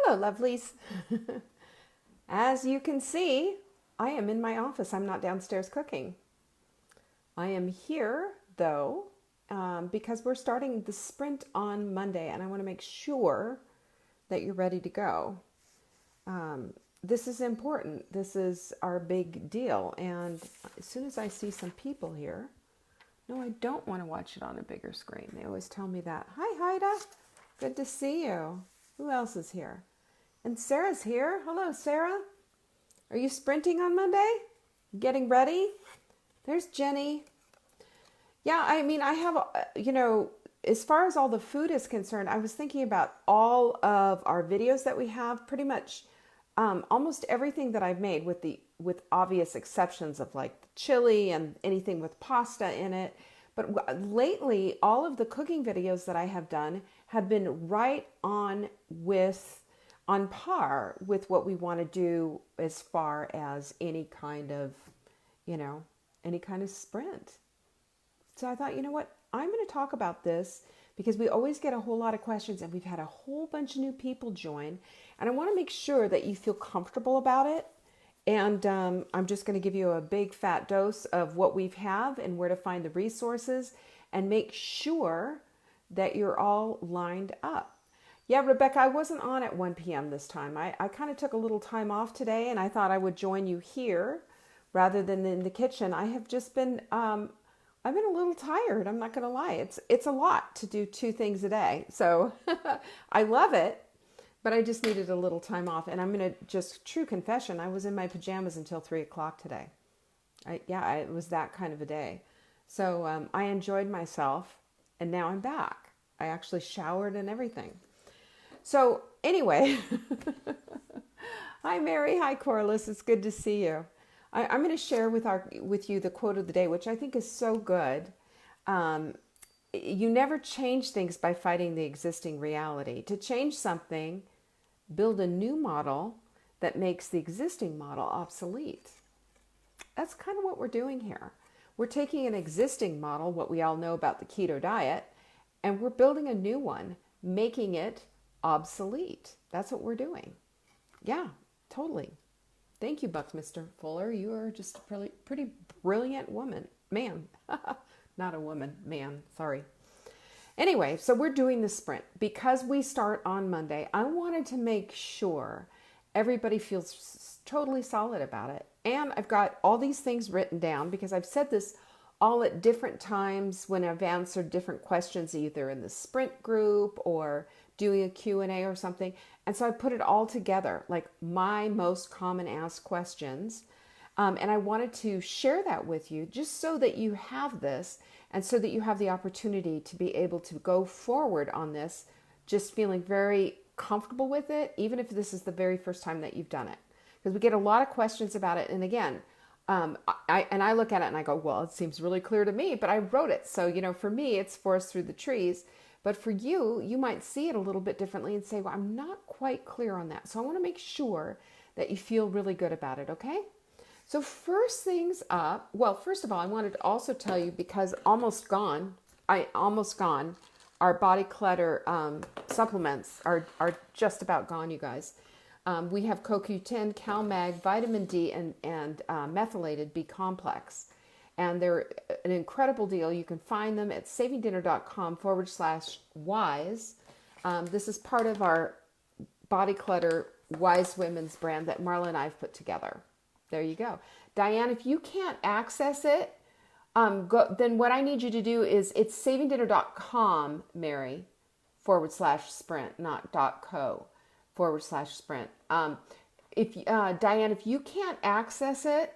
Hello, lovelies. As you can see, I am in my office. I'm not downstairs cooking. I am here, though, because we're starting the sprint on Monday, and I want to make sure that you're ready to go. This is important. This is our big deal. And as soon as I see some people here, no, I don't want to watch it on a bigger screen. They always tell me that. Hi, Haida. Good to see you. Who else is here? And Sarah's here. Hello, Sarah. Are you sprinting on Monday? Getting ready? There's Jenny. Yeah, I mean, I have, as far as all the food is concerned, I was thinking about all of our videos that we have, pretty much almost everything that I've made with obvious exceptions of like chili and anything with pasta in it. But lately, all of the cooking videos that I have done have been right on par with what we want to do as far as any kind of sprint. So I thought, you know what? I'm going to talk about this because we always get a whole lot of questions and we've had a whole bunch of new people join. And I want to make sure that you feel comfortable about it. And I'm just going to give you a big fat dose of what we have and where to find the resources and make sure that you're all lined up. Yeah, Rebecca, I wasn't on at 1 p.m. this time. I kind of took a little time off today and I thought I would join you here rather than in the kitchen. I have just been, I've been a little tired. I'm not going to lie. It's a lot to do 2 things a day. So I love it. But I just needed a little time off. And I'm going to just, true confession, I was in my pajamas until 3 o'clock today. It was that kind of a day. So I enjoyed myself and now I'm back. I actually showered and everything. So anyway, hi Mary, hi Corliss, it's good to see you. I'm going to share with you the quote of the day, which I think is so good. You never change things by fighting the existing reality. To change something, build a new model that makes the existing model obsolete. That's kind of what we're doing here. We're taking an existing model, what we all know about the keto diet, and we're building a new one, making it obsolete. That's what we're doing. Yeah, totally. Thank you, Buckminster Fuller. You are just a pretty brilliant man. Not a woman, man, sorry. Anyway, so we're doing the sprint. Because we start on Monday, I wanted to make sure everybody feels totally solid about it. And I've got all these things written down because I've said this all at different times when I've answered different questions, either in the sprint group or doing a Q&A or something. And so I put it all together, like my most common asked questions. And I wanted to share that with you just so that you have this and so that you have the opportunity to be able to go forward on this, just feeling very comfortable with it, even if this is the very first time that you've done it. Because we get a lot of questions about it. And again, I look at it and I go, well, it seems really clear to me, but I wrote it. So, for me, it's forest through the trees. But for you, you might see it a little bit differently and say, well, I'm not quite clear on that. So I want to make sure that you feel really good about it, okay? So first things up, well, first of all, I wanted to also tell you, because almost gone, our body clutter supplements are just about gone, you guys. We have CoQ10, CalMag, vitamin D, and methylated B complex. And they're an incredible deal. You can find them at savingdinner.com/wise. This is part of our Body Clutter Wise Women's brand that Marla and I have put together. There you go. Diane, if you can't access it, then what I need you to do is, it's savingdinner.com, Mary, /sprint, not .co, /sprint. Diane, if you can't access it,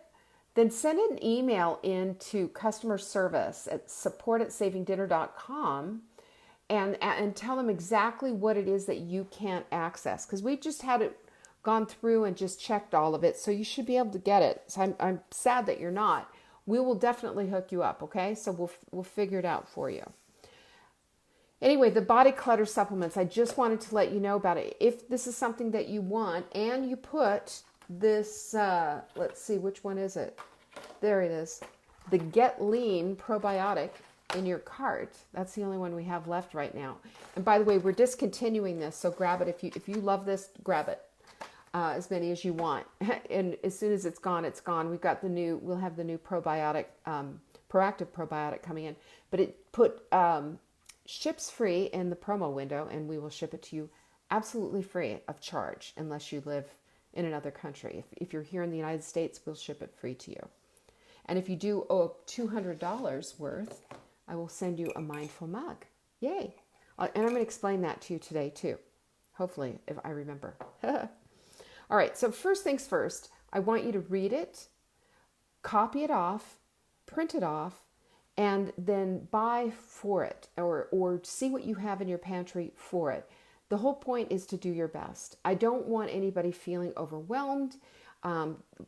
then send an email into customer service at support@savingdinner.com and tell them exactly what it is that you can't access. Because we just had it gone through and just checked all of it, so you should be able to get it. So I'm sad that you're not. We will definitely hook you up, okay? So we'll figure it out for you. Anyway, the body clutter supplements, I just wanted to let you know about it. If this is something that you want, and you put this, let's see, which one is it? There it is. The Get Lean probiotic in your cart. That's the only one we have left right now. And by the way, we're discontinuing this, so grab it if you love this. Grab it, as many as you want. And as soon as it's gone, it's gone. We'll have the new probiotic, proactive probiotic coming in, but it ships free in the promo window, and we will ship it to you absolutely free of charge, unless you live in another country. If you're here in the United States, we'll ship it free to you. And if you do owe $200 worth, I will send you a mindful mug. Yay. And I'm going to explain that to you today too. Hopefully, if I remember. All right. So first things first, I want you to read it, copy it off, print it off, and then buy for it, or see what you have in your pantry for it. The whole point is to do your best. I don't want anybody feeling overwhelmed.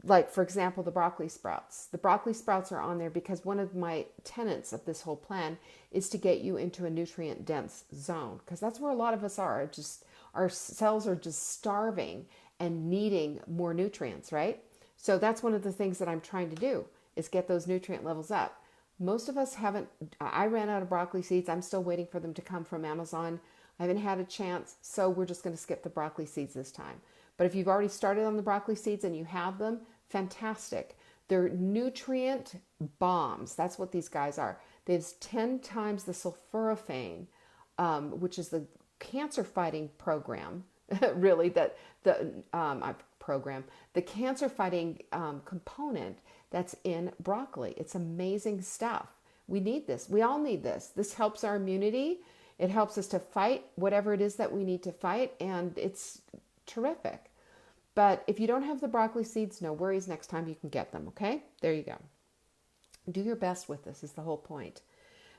Like, for example, the broccoli sprouts. The broccoli sprouts are on there because one of my tenets of this whole plan is to get you into a nutrient-dense zone, because that's where a lot of us are. Just our cells are just starving and needing more nutrients, right? So that's one of the things that I'm trying to do, is get those nutrient levels up. Most of us haven't. I ran out of broccoli seeds. I'm still waiting for them to come from Amazon. I haven't had a chance, so we're just going to skip the broccoli seeds this time. But if you've already started on the broccoli seeds and you have them, fantastic. They're nutrient bombs. That's what these guys are. There's 10 times the sulforaphane, which is the cancer-fighting program, really, the cancer-fighting component that's in broccoli. It's amazing stuff. We need this. We all need this. This helps our immunity. It helps us to fight whatever it is that we need to fight, and it's terrific. But if you don't have the broccoli seeds, no worries. Next time you can get them, okay? There you go. Do your best with this is the whole point.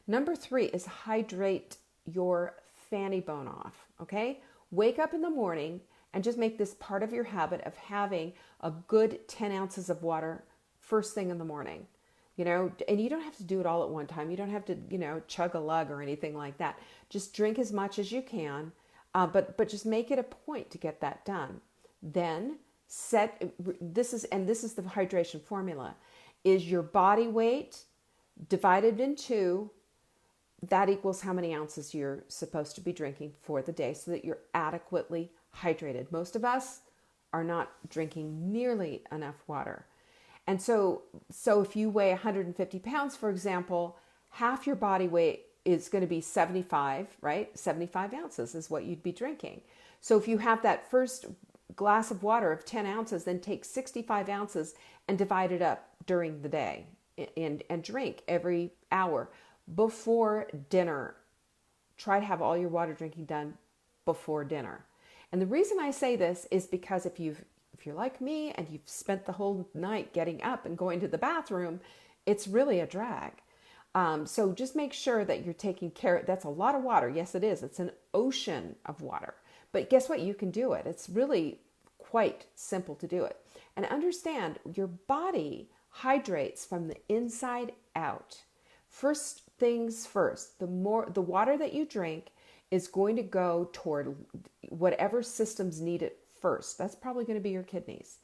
Number 3 is hydrate your fanny bone off, okay? Wake up in the morning and just make this part of your habit of having a good 10 ounces of water first thing in the morning. You know, and you don't have to do it all at one time. You don't have to, chug a lug or anything like that. Just drink as much as you can, but just make it a point to get that done. Then this is the hydration formula, is your body weight divided in 2. That equals how many ounces you're supposed to be drinking for the day so that you're adequately hydrated. Most of us are not drinking nearly enough water. And so if you weigh 150 pounds, for example, half your body weight is going to be 75, right? 75 ounces is what you'd be drinking. So if you have that first glass of water of 10 ounces, then take 65 ounces and divide it up during the day and drink every hour before dinner. Try to have all your water drinking done before dinner. And the reason I say this is because if you're like me and you've spent the whole night getting up and going to the bathroom, it's really a drag. So just make sure that you're taking care. That's a lot of water. Yes, it is. It's an ocean of water. But guess what? You can do it. It's really quite simple to do it. And understand, your body hydrates from the inside out. First things first, the water that you drink is going to go toward whatever systems need it first. That's probably going to be your kidneys.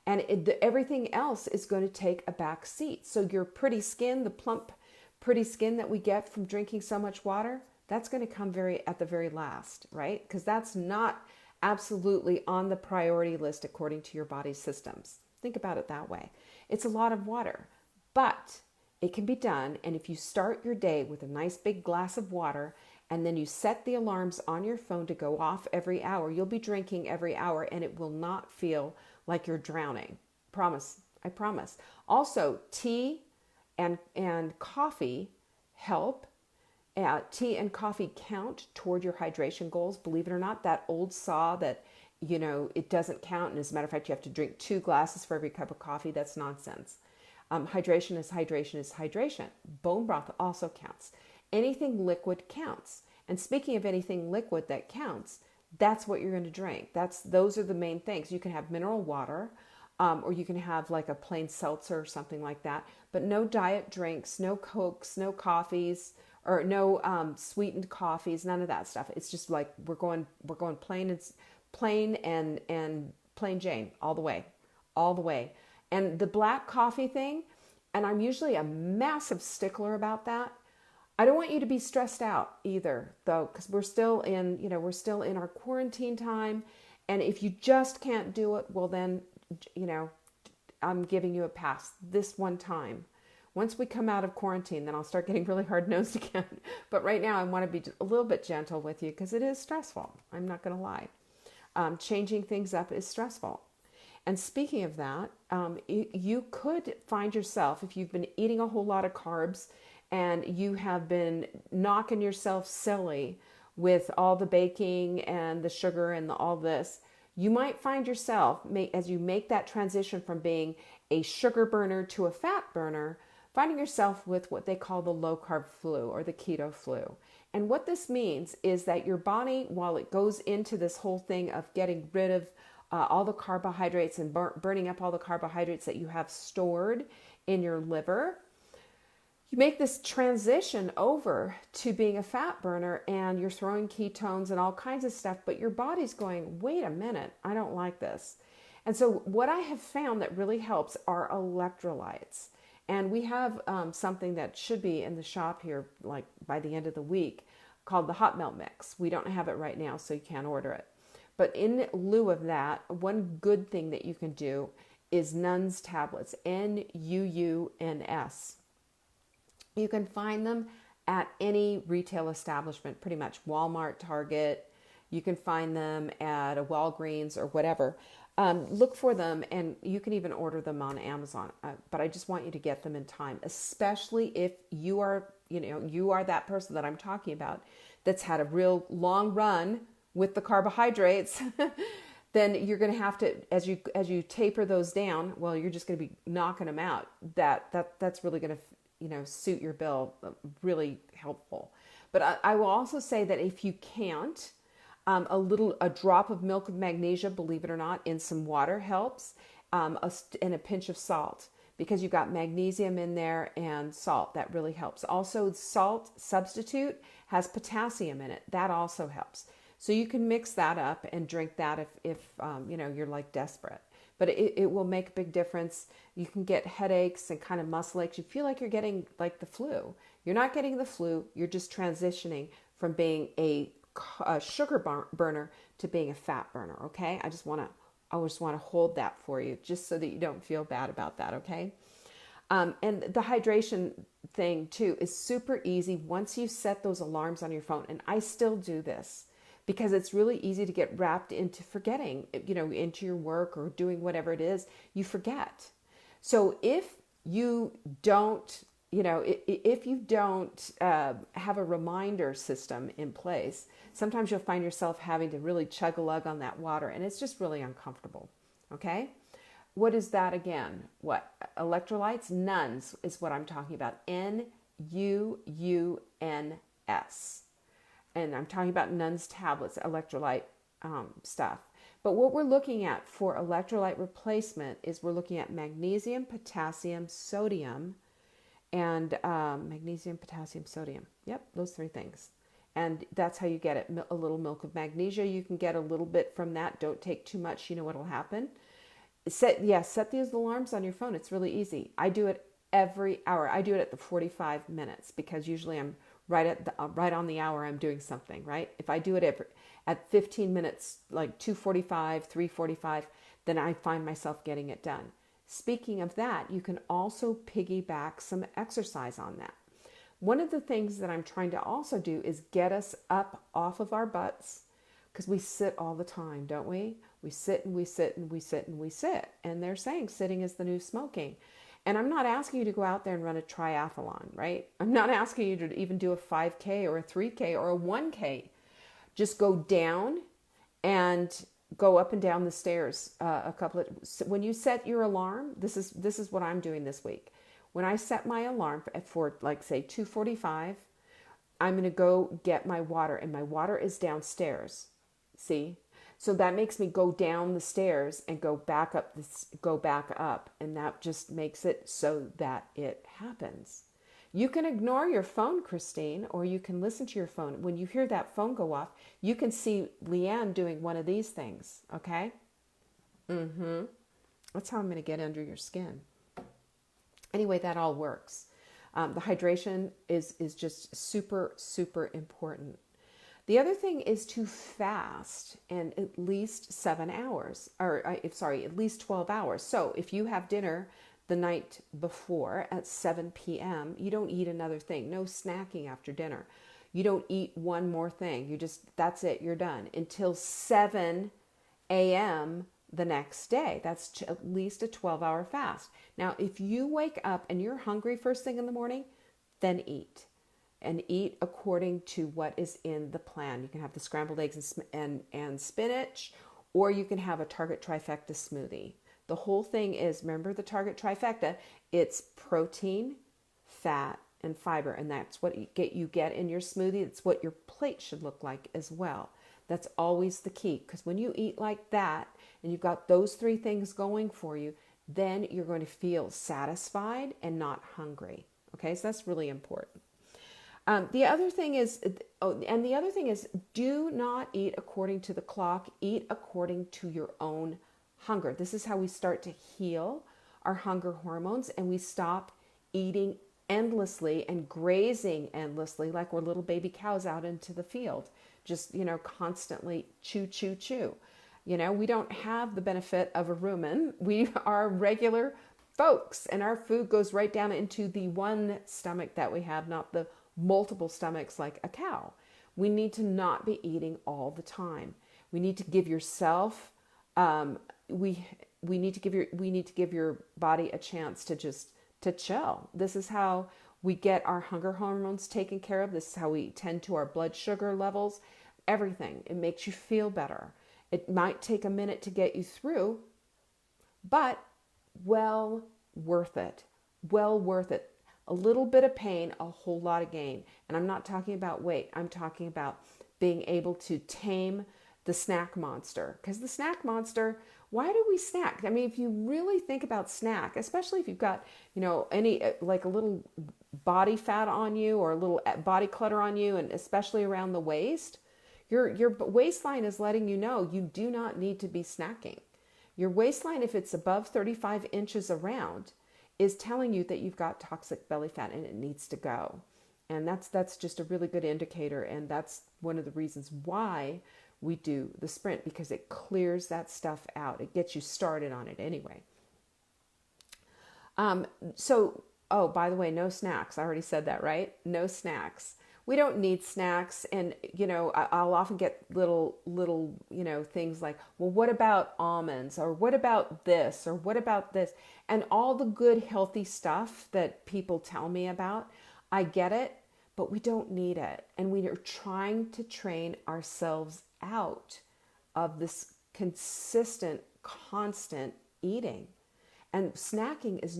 And everything else is going to take a back seat. So your pretty skin, the plump, pretty skin that we get from drinking so much water, that's going to come at the very last, right? Because that's not absolutely on the priority list according to your body's systems. Think about it that way. It's a lot of water, but it can be done. And if you start your day with a nice big glass of water, and then you set the alarms on your phone to go off every hour, you'll be drinking every hour, and it will not feel like you're drowning. Promise. I promise. Also, tea and coffee help. Tea and coffee count toward your hydration goals. Believe it or not, that old saw that, it doesn't count. And as a matter of fact, you have to drink 2 glasses for every cup of coffee. That's nonsense. Hydration is hydration. Bone broth also counts. Anything liquid counts. And speaking of anything liquid that counts, that's what you're going to drink. Those are the main things. You can have mineral water, or you can have like a plain seltzer or something like that. But no diet drinks, no Cokes, no coffees, or no sweetened coffees, none of that stuff. It's just like we're going plain and plain Jane all the way. And the black coffee thing, and I'm usually a massive stickler about that. I don't want you to be stressed out either, though, because we're still in, we're still in our quarantine time. And if you just can't do it, well, then, you know, I'm giving you a pass this one time. Once we come out of quarantine, then I'll start getting really hard-nosed again. But right now, I want to be a little bit gentle with you because it is stressful. I'm not going to lie. Changing things up is stressful. And speaking of that, you could find yourself, if you've been eating a whole lot of carbs and you have been knocking yourself silly with all the baking and the sugar and all this, you might find yourself, as you make that transition from being a sugar burner to a fat burner, finding yourself with what they call the low carb flu or the keto flu. And what this means is that your body, while it goes into this whole thing of getting rid of all the carbohydrates and burning up all the carbohydrates that you have stored in your liver, you make this transition over to being a fat burner and you're throwing ketones and all kinds of stuff, but your body's going, wait a minute, I don't like this. And so what I have found that really helps are electrolytes. And we have something that should be in the shop here, like by the end of the week, called the hot melt mix. We don't have it right now, so you can't order it. But in lieu of that, one good thing that you can do is Nuns tablets, Nuuns. You can find them at any retail establishment, pretty much Walmart, Target. You can find them at a Walgreens or whatever. Look for them, and you can even order them on Amazon. But I just want you to get them in time, especially if you are, you are that person that I'm talking about that's had a real long run with the carbohydrates. Then you're going to have to, as you taper those down, well, you're just going to be knocking them out. That's really going to, suit your bill, really helpful. But I will also say that if you can't, a drop of milk of magnesia, believe it or not, in some water helps, and a pinch of salt, because you've got magnesium in there and salt. That really helps. Also, salt substitute has potassium in it. That also helps. So you can mix that up and drink that if you're like desperate. But it will make a big difference. You can get headaches and kind of muscle aches. You feel like you're getting like the flu. You're not getting the flu. You're just transitioning from being a sugar burner to being a fat burner. Okay, I just want to hold that for you, just so that you don't feel bad about that. Okay, and the hydration thing too is super easy once you set those alarms on your phone. And I still do this, because it's really easy to get wrapped into forgetting, into your work or doing whatever it is, you forget. So if you don't, if you don't have a reminder system in place, sometimes you'll find yourself having to really chug a lug on that water, and it's just really uncomfortable. Okay? What is that again? What? Electrolytes? Nuns is what I'm talking about. Nuuns. And I'm talking about Nuns tablets, electrolyte stuff. But what we're looking at for electrolyte replacement is we're looking at magnesium, potassium, sodium, and magnesium, potassium, sodium. Yep, those three things. And that's how you get it. A little milk of magnesia. You can get a little bit from that. Don't take too much. You know what will happen. Set these alarms on your phone. It's really easy. I do it every hour. I do it at the 45 minutes because usually I'm right on the hour I'm doing something, right? If I do it at 15 minutes, like 2:45, 3:45, then I find myself getting it done. Speaking of that, you can also piggyback some exercise on that. One of the things that I'm trying to also do is get us up off of our butts, because we sit all the time, don't we? We sit and we sit and we sit and we sit. And they're saying sitting is the new smoking. And I'm not asking you to go out there and run a triathlon, right? I'm not asking you to even do a 5K or a 3K or a 1K. Just go down and go up and down the stairs when you set your alarm. This is what I'm doing this week. When I set my alarm for like say 2:45, I'm going to go get my water, and my water is downstairs. See? So that makes me go down the stairs and go back up, and that just makes it so that it happens. You can ignore your phone, Christine, or you can listen to your phone. When you hear that phone go off, you can see Leanne doing one of these things, okay? That's how I'm going to get under your skin. Anyway, that all works. The hydration is just super, super important. The other thing is to fast in at least 7 hours, or at least 12 hours. So if you have dinner the night before at 7 p.m., you don't eat another thing. No snacking after dinner. You don't eat one more thing. That's it, you're done until 7 a.m. the next day. That's at least a 12-hour fast. Now, if you wake up and you're hungry first thing in the morning, then eat. And eat according to what is in the plan. You can have the scrambled eggs and spinach, or you can have a Target Trifecta smoothie. The whole thing is, remember the Target Trifecta, it's protein, fat, and fiber, and that's what you get in your smoothie. It's what your plate should look like as well. That's always the key, because when you eat like that, and you've got those three things going for you, then you're going to feel satisfied and not hungry. Okay, so that's really important. The other thing is, do not eat according to the clock. Eat according to your own hunger. This is how we start to heal our hunger hormones, and we stop eating endlessly and grazing endlessly like we're little baby cows out into the field, just, constantly chew, chew, chew. We don't have the benefit of a rumen. We are regular folks, and our food goes right down into the one stomach that we have, not the multiple stomachs like a cow. We need to not be eating all the time. We need to give yourself, we need to give your body a chance to chill. This is how we get our hunger hormones taken care of. This is how we tend to our blood sugar levels, everything. It makes you feel better. It might take a minute to get you through, but well worth it. Well worth it. A little bit of pain, a whole lot of gain. And I'm not talking about weight. I'm talking about being able to tame the snack monster. Because the snack monster, why do we snack? I mean, if you really think about snack, especially if you've got, any, like a little body fat on you or a little body clutter on you, and especially around the waist, your waistline is letting you know you do not need to be snacking. Your waistline, if it's above 35 inches around, is telling you that you've got toxic belly fat and it needs to go. And that's just a really good indicator. And that's one of the reasons why we do the sprint, because it clears that stuff out. It gets you started on it anyway. Oh, by the way, no snacks. I already said that, right? No snacks. We don't need snacks. And, I'll often get little, things like, well, what about almonds? Or what about this? Or what about this? And all the good, healthy stuff that people tell me about, I get it, but we don't need it. And we are trying to train ourselves out of this consistent, constant eating. And snacking is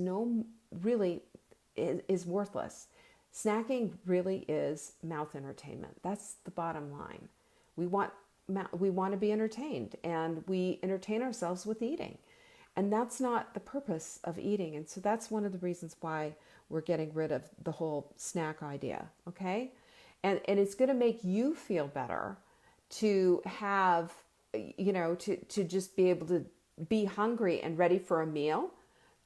is worthless. Snacking really is mouth entertainment. That's the bottom line. We want to be entertained, and we entertain ourselves with eating. And that's not the purpose of eating. And so that's one of the reasons why we're getting rid of the whole snack idea, okay? And it's going to make you feel better to have, to just be able to be hungry and ready for a meal.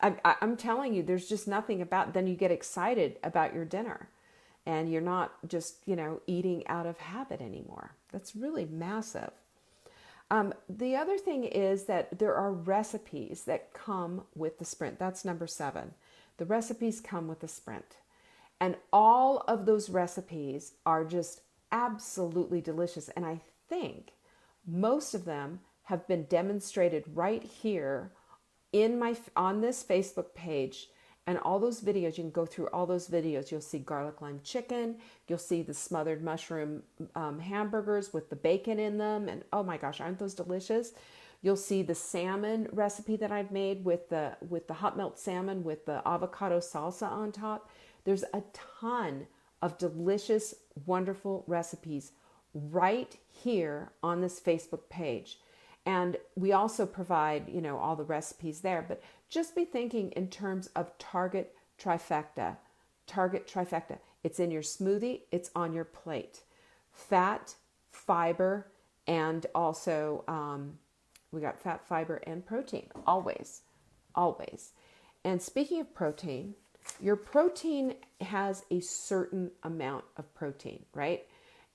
I'm telling you, there's just nothing about, then you get excited about your dinner and you're not just, eating out of habit anymore. That's really massive. The other thing is that there are recipes that come with the sprint. That's number 7. The recipes come with the sprint. And all of those recipes are just absolutely delicious. And I think most of them have been demonstrated right here on this Facebook page. And all those videos, you can go through all those videos. You'll see garlic lime chicken. You'll see the smothered mushroom hamburgers with the bacon in them. And oh my gosh, aren't those delicious? You'll see the salmon recipe that I've made with the hot melt salmon with the avocado salsa on top. There's a ton of delicious, wonderful recipes right here on this Facebook page. And we also provide, all the recipes there, but just be thinking in terms of Target Trifecta. Target Trifecta. It's in your smoothie. It's on your plate. Fat, fiber, and also we got fat, fiber, and protein. Always, always. And speaking of protein, Your protein has a certain amount of protein, right?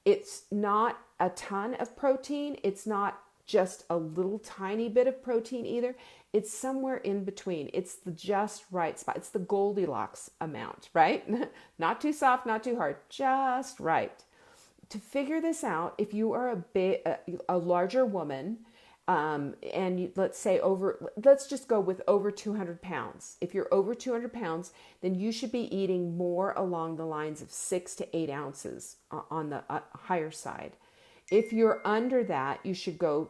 It's not a ton of protein. It's not just a little tiny bit of protein either. It's somewhere in between. It's the just right spot. It's the Goldilocks amount, right? Not too soft, not too hard, just right. To figure this out, if you are a larger woman, and let's say let's just go with over 200 pounds. If you're over 200 pounds, then you should be eating more along the lines of 6 to 8 ounces on the higher side. If you're under that, you should go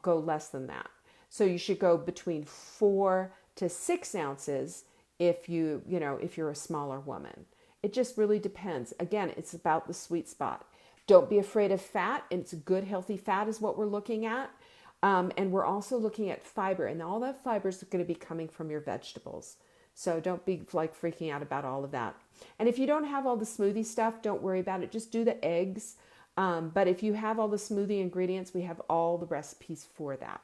less than that. So you should go between 4 to 6 ounces if if you're a smaller woman. It just really depends. Again, it's about the sweet spot. Don't be afraid of fat. It's good, healthy fat is what we're looking at. And we're also looking at fiber, and all that fiber is going to be coming from your vegetables. So don't be like freaking out about all of that. And if you don't have all the smoothie stuff, don't worry about it. Just do the eggs. But if you have all the smoothie ingredients, we have all the recipes for that.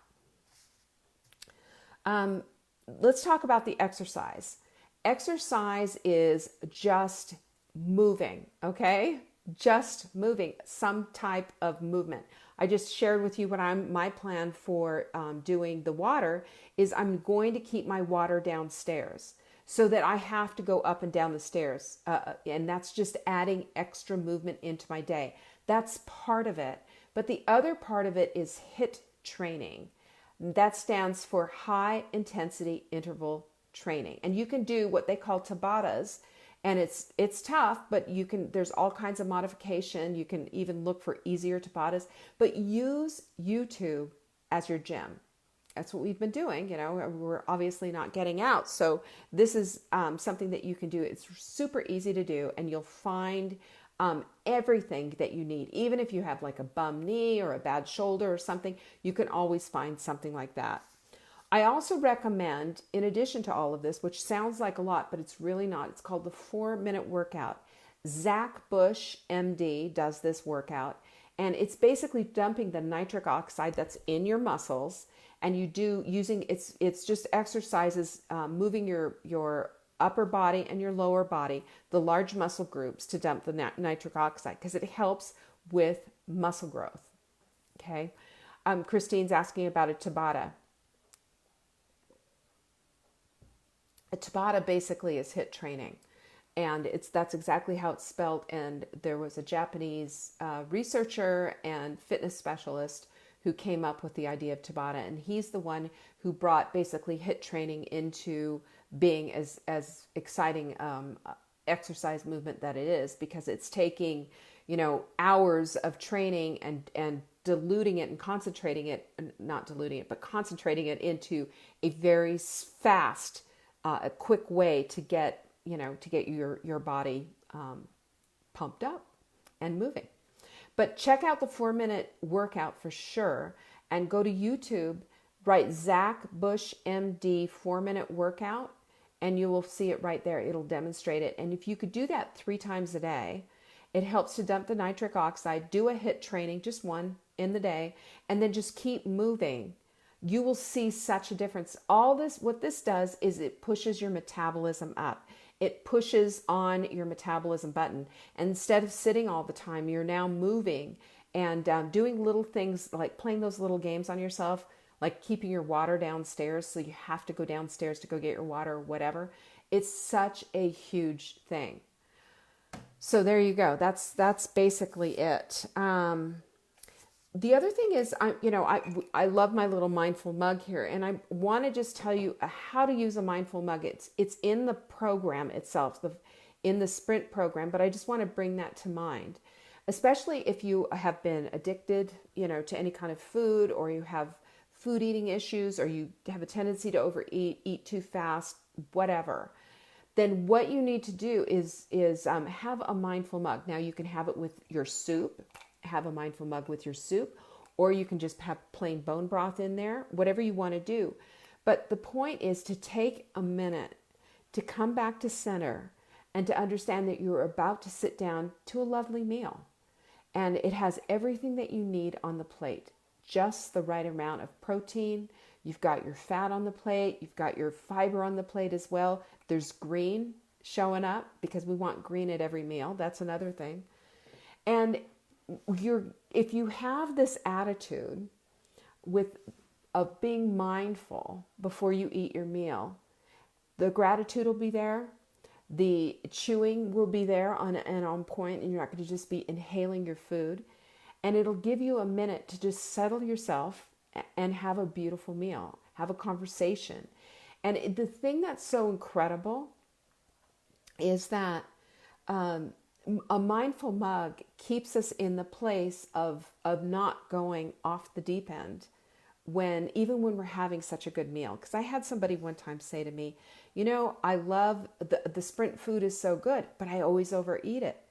Let's talk about the exercise. Exercise is just moving, okay? Just moving, some type of movement. I just shared with you my plan for doing the water is I'm going to keep my water downstairs so that I have to go up and down the stairs. And that's just adding extra movement into my day. That's part of it. But the other part of it is HIIT training. That stands for high intensity interval training. And you can do what they call Tabatas. And it's tough, but there's all kinds of modification. You can even look for easier Tabatas, but use YouTube as your gym. That's what we've been doing. We're obviously not getting out. So this is something that you can do. It's super easy to do, and you'll find everything that you need. Even if you have like a bum knee or a bad shoulder or something, you can always find something like that. I also recommend, in addition to all of this, which sounds like a lot, but it's really not, it's called the 4-minute workout. Zach Bush, MD, does this workout, and it's basically dumping the nitric oxide that's in your muscles, and it's just exercises, moving your upper body and your lower body, the large muscle groups, to dump the nitric oxide because it helps with muscle growth. Okay. Christine's asking about a Tabata. A Tabata basically is HIIT training, and that's exactly how it's spelled. And there was a Japanese researcher and fitness specialist who came up with the idea of Tabata, and he's the one who brought basically HIIT training into being as exciting exercise movement that it is, because it's taking hours of training and diluting it and concentrating it, not diluting it, but concentrating it into a very fast, a quick way to get your body pumped up and moving. But check out the 4-minute workout for sure, and go to YouTube, write Zach Bush MD 4-minute workout, and you will see it right there. It'll demonstrate it. And if you could do that 3 times a day, it helps to dump the nitric oxide, do a HIIT training, just one in the day, and then just keep moving. You will see such a difference. What this does is it pushes your metabolism up. It pushes on your metabolism button. And instead of sitting all the time, you're now moving and doing little things like playing those little games on yourself, like keeping your water downstairs so you have to go downstairs to go get your water or whatever. It's such a huge thing. So there you go. That's basically it. The other thing is, I love my little mindful mug here, and I want to just tell you how to use a mindful mug. It's in the program itself, in the Sprint program, but I just want to bring that to mind, especially if you have been addicted, to any kind of food, or you have food eating issues, or you have a tendency to overeat, eat too fast, whatever. Then what you need to do is have a mindful mug. Now you can have it with your soup. Have a mindful mug with your soup, or you can just have plain bone broth in there, whatever you want to do. But the point is to take a minute to come back to center and to understand that you're about to sit down to a lovely meal, and it has everything that you need on the plate, just the right amount of protein. You've got your fat on the plate, you've got your fiber on the plate as well. There's green, showing up because we want green at every meal. That's another thing. And if you have this attitude with of being mindful before you eat your meal, the gratitude will be there. The chewing will be there on point, and you're not going to just be inhaling your food. And it'll give you a minute to just settle yourself and have a beautiful meal, have a conversation. And the thing that's so incredible is that a mindful mug keeps us in the place of not going off the deep end even when we're having such a good meal. Because I had somebody one time say to me, I love the Sprint food is so good, but I always overeat it.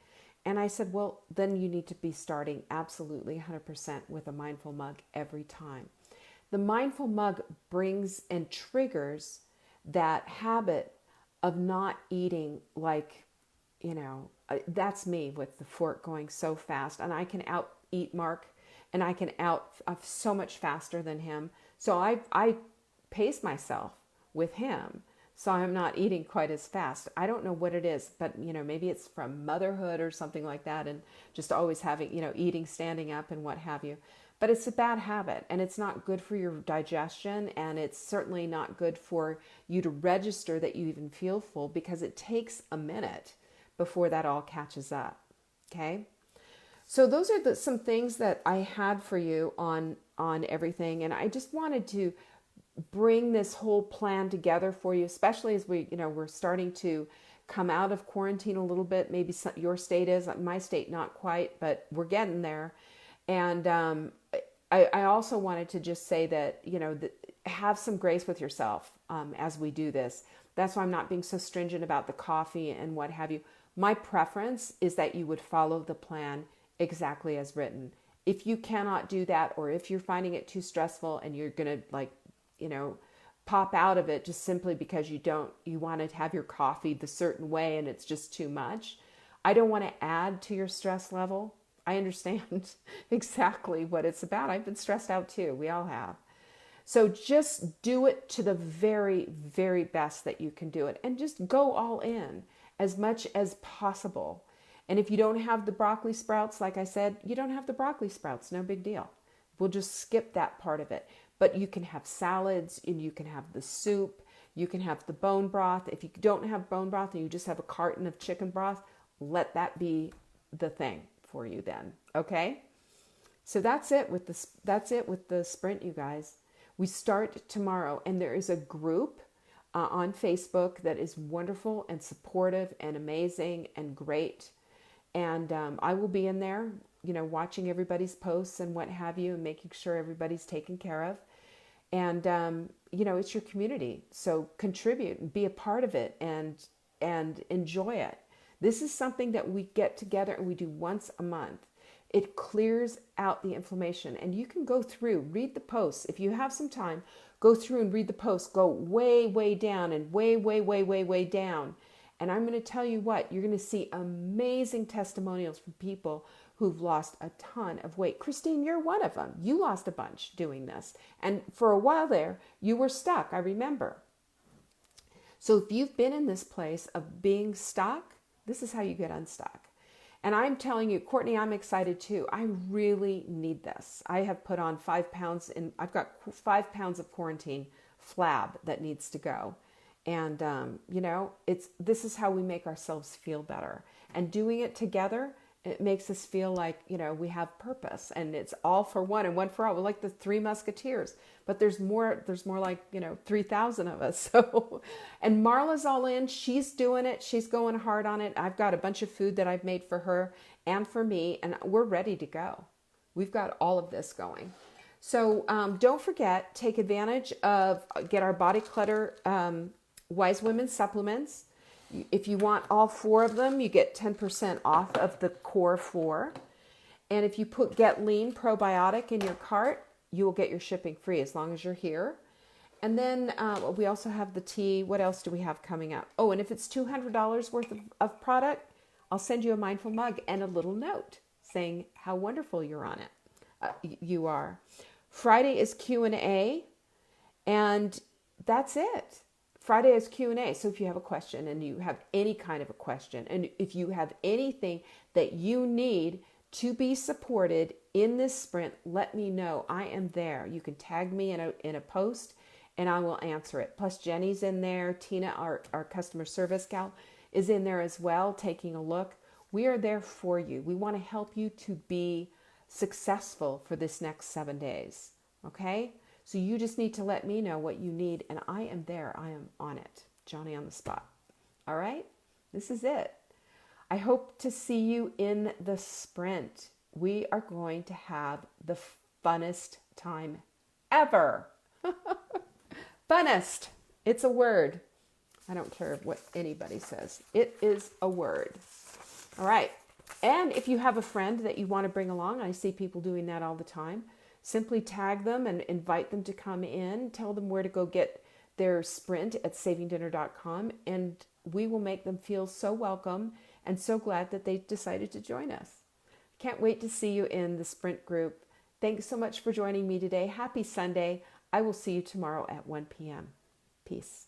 And I said, well, then you need to be starting absolutely 100% with a mindful mug every time. The mindful mug brings and triggers that habit of not eating like, that's me with the fork going so fast. And I can out eat Mark, and I can out so much faster than him. So I pace myself with him, so I'm not eating quite as fast. I don't know what it is, but maybe it's from motherhood or something like that, and just always having, eating standing up and what have you. But it's a bad habit, and it's not good for your digestion, and it's certainly not good for you to register that you even feel full, because it takes a minute before that all catches up. Okay? So those are some things that I had for you on everything, and I just wanted to bring this whole plan together for you, especially as we're starting to come out of quarantine a little bit. Maybe your state is, my state not quite, but we're getting there. And I also wanted to just say that have some grace with yourself as we do this. That's why I'm not being so stringent about the coffee and what have you. My preference is that you would follow the plan exactly as written. If you cannot do that, or if you're finding it too stressful and you're going to pop out of it just simply because you want to have your coffee the certain way and it's just too much, I don't want to add to your stress level. I understand exactly what it's about. I've been stressed out too. We all have. So just do it to the very, very best that you can do it, and just go all in as much as possible. And if you don't have the broccoli sprouts, like I said, you don't have the broccoli sprouts, no big deal. We'll just skip that part of it. But you can have salads, and you can have the soup, you can have the bone broth. If you don't have bone broth and you just have a carton of chicken broth, let that be the thing for you then. Okay? So that's it with the Sprint, you guys. We start tomorrow, and there is a group on Facebook that is wonderful and supportive and amazing and great. And I will be in there, watching everybody's posts and what have you, and making sure everybody's taken care of. And, it's your community. So contribute and be a part of it and enjoy it. This is something that we get together and we do once a month. It clears out the inflammation, and you can go through, read the posts. If you have some time, go through and read the posts, go way, way down and way, way, way, way, way down. And I'm going to tell you what, you're going to see amazing testimonials from people who've lost a ton of weight. Christine, you're one of them. You lost a bunch doing this. And for a while there, you were stuck, I remember. So if you've been in this place of being stuck, this is how you get unstuck. And I'm telling you, Courtney, I'm excited too. I really need this. I have put on 5 pounds, and I've got 5 pounds of quarantine flab that needs to go. And, this is how we make ourselves feel better. And doing it together, it makes us feel like, we have purpose, and it's all for one and one for all. We're like the Three Musketeers, but there's more like, 3,000 of us. So, and Marla's all in, she's doing it. She's going hard on it. I've got a bunch of food that I've made for her and for me, and we're ready to go. We've got all of this going. So, don't forget, take advantage of, get our Body Clutter, Wise Women supplements. If you want all 4 of them, you get 10% off of the core 4. And if you put Get Lean Probiotic in your cart, you will get your shipping free as long as you're here. And then we also have the tea. What else do we have coming up? Oh, and if it's $200 worth of product, I'll send you a mindful mug and a little note saying how wonderful you're on it. You are. Friday is Q&A, and that's it Friday is Q&A. So if you have a question and you have any kind of a question, and if you have anything that you need to be supported in this sprint, let me know. I am there. You can tag me in a post and I will answer it. Plus Jenny's in there. Tina, our customer service gal, is in there as well, taking a look. We are there for you. We want to help you to be successful for this next 7 days. Okay? So you just need to let me know what you need, and I am there. I am on it. Johnny on the spot. All right? This is it. I hope to see you in the sprint. We are going to have the funnest time ever. Funnest. It's a word. I don't care what anybody says. It is a word. All right. And if you have a friend that you want to bring along, I see people doing that all the time, simply tag them and invite them to come in. Tell them where to go get their sprint at savingdinner.com, and we will make them feel so welcome and so glad that they decided to join us. Can't wait to see you in the sprint group. Thanks so much for joining me today. Happy Sunday. I will see you tomorrow at 1 p.m. Peace.